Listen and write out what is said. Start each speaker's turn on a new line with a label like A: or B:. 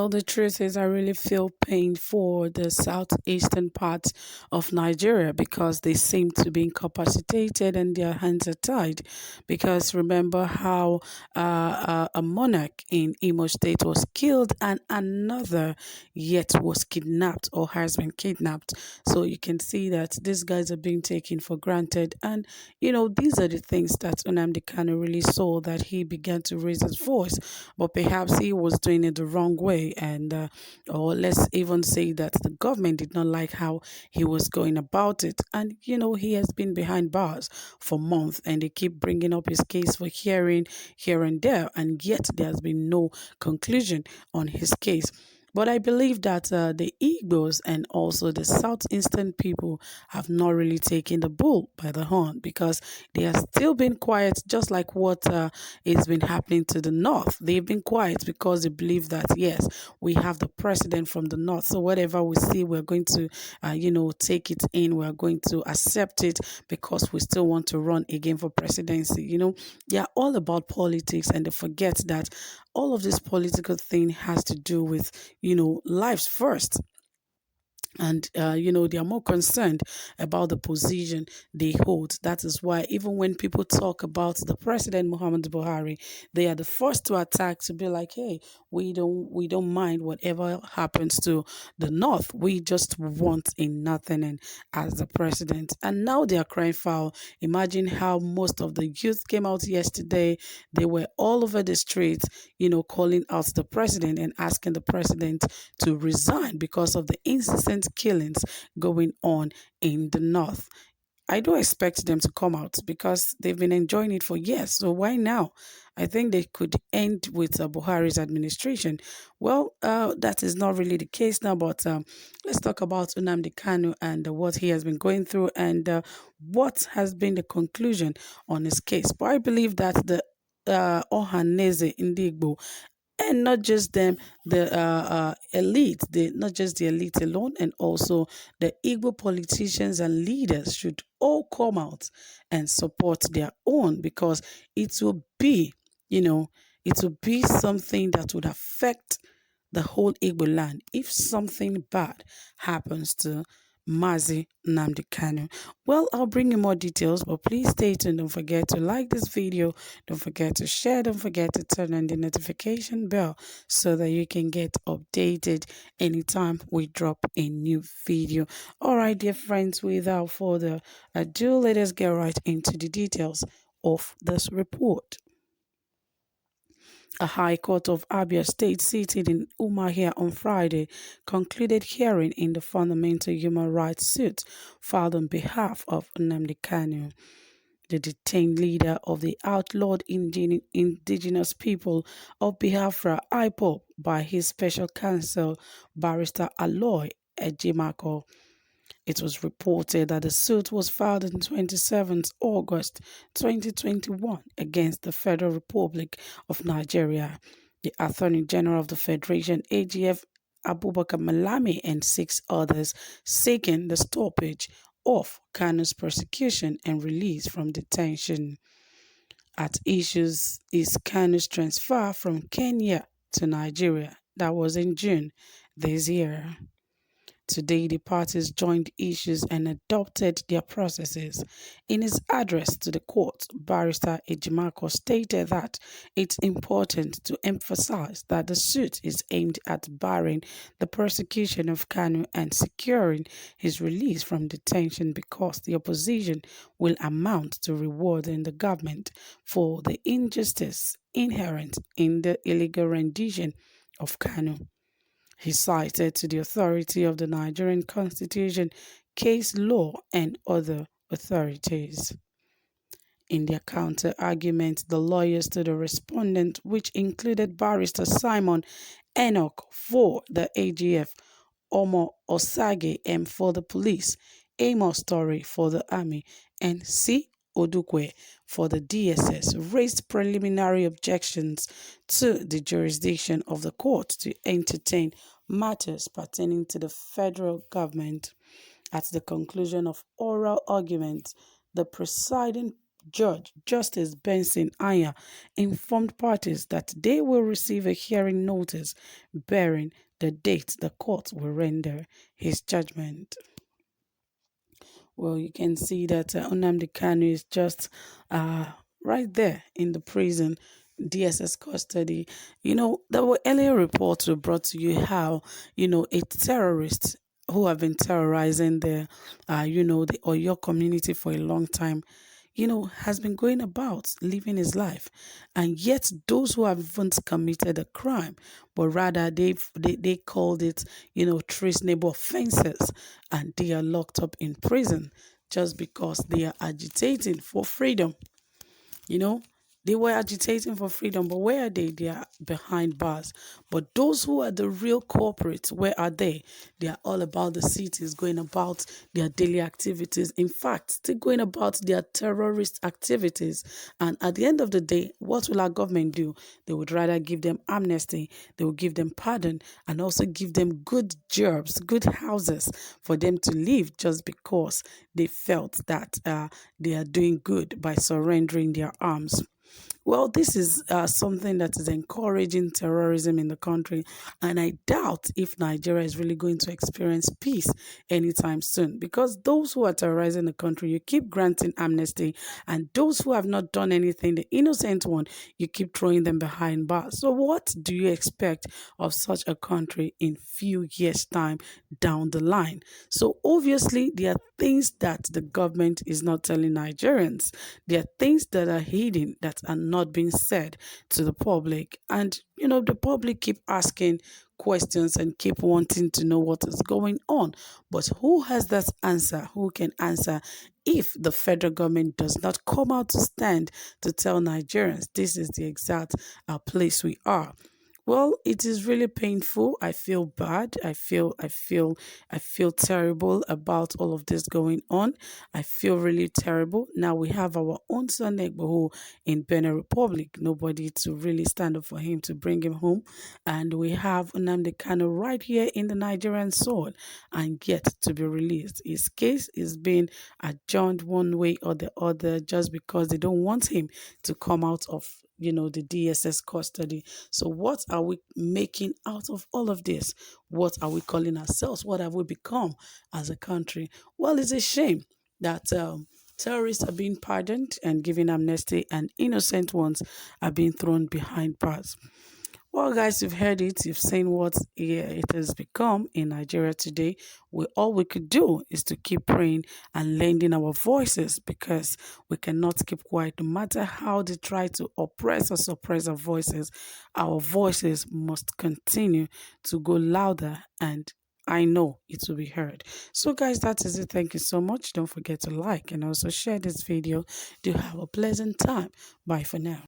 A: Well, the truth is, I really feel pain for the southeastern part of Nigeria because they seem to be incapacitated and their hands are tied. Because remember how a monarch in Imo State was killed and another yet was kidnapped or has been kidnapped. So you can see that these guys are being taken for granted. And, these are the things that Nnamdi Kanu really saw that he began to raise his voice, but perhaps he was doing it the wrong way, and or let's even say that the government did not like how he was going about it. And he has been behind bars for months, and they keep bringing up his case for hearing here and there, and yet there has been no conclusion on his case. But I believe that the Igbos and also the southeastern people have not really taken the bull by the horn, because they have still been quiet, just like what has been happening to the north. They've been quiet because they believe that, yes, we have the president from the north. So whatever we see, we're going to, take it in. We're going to accept it because we still want to run again for presidency. They're all about politics, and they forget that all of this political thing has to do with, lives first. And they are more concerned about the position they hold. That is why even when people talk about the president Muhammad Buhari, they are the first to attack, to be like, hey, we don't mind whatever happens to the north. We just want a nothing and as the president. And now they are crying foul. Imagine how most of the youth came out yesterday. They were all over the streets, calling out the president and asking the president to resign because of the incessant killings going on in the north. I do expect them to come out because they've been enjoying it for years. So why now? I think they could end with Buhari's administration. Well, that is not really the case now, but let's talk about Nnamdi Kanu and what he has been going through, and what has been the conclusion on his case. But I believe that the Ohaneze Indigbo, and not just them, the elite, not just the elite alone, and also the Igbo politicians and leaders should all come out and support their own, because it will be, you know, it will be something that would affect the whole Igbo land if something bad happens to Mazi Nnamdi Kanu. Well, I'll bring you more details, but please stay tuned. Don't forget to like this video. Don't forget to share. Don't forget to turn on the notification bell so that you can get updated anytime we drop a new video. All right, dear friends, without further ado, let us get right into the details of this report. A High Court of Abia State seated in Umuahia on Friday concluded hearing in the fundamental human rights suit filed on behalf of Nnamdi Kanu, the detained leader of the outlawed indigenous people of Biafra, IPOB, by his special counsel, Barrister Aloy Ejimako. It was reported that the suit was filed on 27th August 2021 against the Federal Republic of Nigeria. The Attorney General of the Federation, AGF Abubakar Malami, and 6 others seeking the stoppage of Kanu's prosecution and release from detention. At issues is Kanu's transfer from Kenya to Nigeria. That was in June this year. Today, the parties joined issues and adopted their processes. In his address to the court, Barrister Ejimako stated that it's important to emphasize that the suit is aimed at barring the prosecution of Kanu and securing his release from detention, because the opposition will amount to rewarding the government for the injustice inherent in the illegal rendition of Kanu. He cited to the authority of the Nigerian Constitution, case law, and other authorities. In their counter-argument, the lawyers to the respondent, which included Barrister Simon Enoch for the AGF, Omo Osage M for the police, Amos Story for the army, and C. Odukwe for the DSS, raised preliminary objections to the jurisdiction of the court to entertain matters pertaining to the federal government. At the conclusion of oral argument, the presiding Judge Justice Benson Aya informed parties that they will receive a hearing notice bearing the date the court will render his judgment. Well, you can see that Nnamdi Kanu is just uh, right there in the prison, DSS custody. There were earlier reports were brought to you how, a terrorist who have been terrorizing the Oyo community for a long time, has been going about living his life. And yet those who haven't committed a crime, but rather they called it, treasonable offenses, and they are locked up in prison just because they are agitating for freedom. You know, they were agitating for freedom, but where are they? They are behind bars. But those who are the real corporates, where are they? They are all about the cities, going about their daily activities. In fact, they're going about their terrorist activities. And at the end of the day, what will our government do? They would rather give them amnesty, they will give them pardon, and also give them good jobs, good houses for them to live just because they felt that they are doing good by surrendering their arms. Well, this is something that is encouraging terrorism in the country, and I doubt if Nigeria is really going to experience peace anytime soon. Because those who are terrorizing the country, you keep granting amnesty, and those who have not done anything, the innocent one, you keep throwing them behind bars. So, what do you expect of such a country in few years' time down the line? So, obviously, there are things that the government is not telling Nigerians. There are things that are hidden that are not being said to the public. And, the public keep asking questions and keep wanting to know what is going on. But who has that answer? Who can answer if the federal government does not come out to stand to tell Nigerians this is the exact place we are? Well, it is really painful. I feel bad. I feel terrible about all of this going on. I feel really terrible. Now we have our own son Egboho in Benin Republic. Nobody to really stand up for him to bring him home. And we have Nnamdi Kanu right here in the Nigerian soil and yet to be released. His case is being adjourned one way or the other just because they don't want him to come out of the DSS custody. So what are we making out of all of this? What are we calling ourselves? What have we become as a country? Well, it's a shame that terrorists are being pardoned and given amnesty, and innocent ones are being thrown behind bars. Well, guys, you've heard it. You've seen what it has become in Nigeria today. All we could do is to keep praying and lending our voices, because we cannot keep quiet. No matter how they try to oppress or suppress our voices must continue to go louder, and I know it will be heard. So, guys, that is it. Thank you so much. Don't forget to like and also share this video. Do have a pleasant time. Bye for now.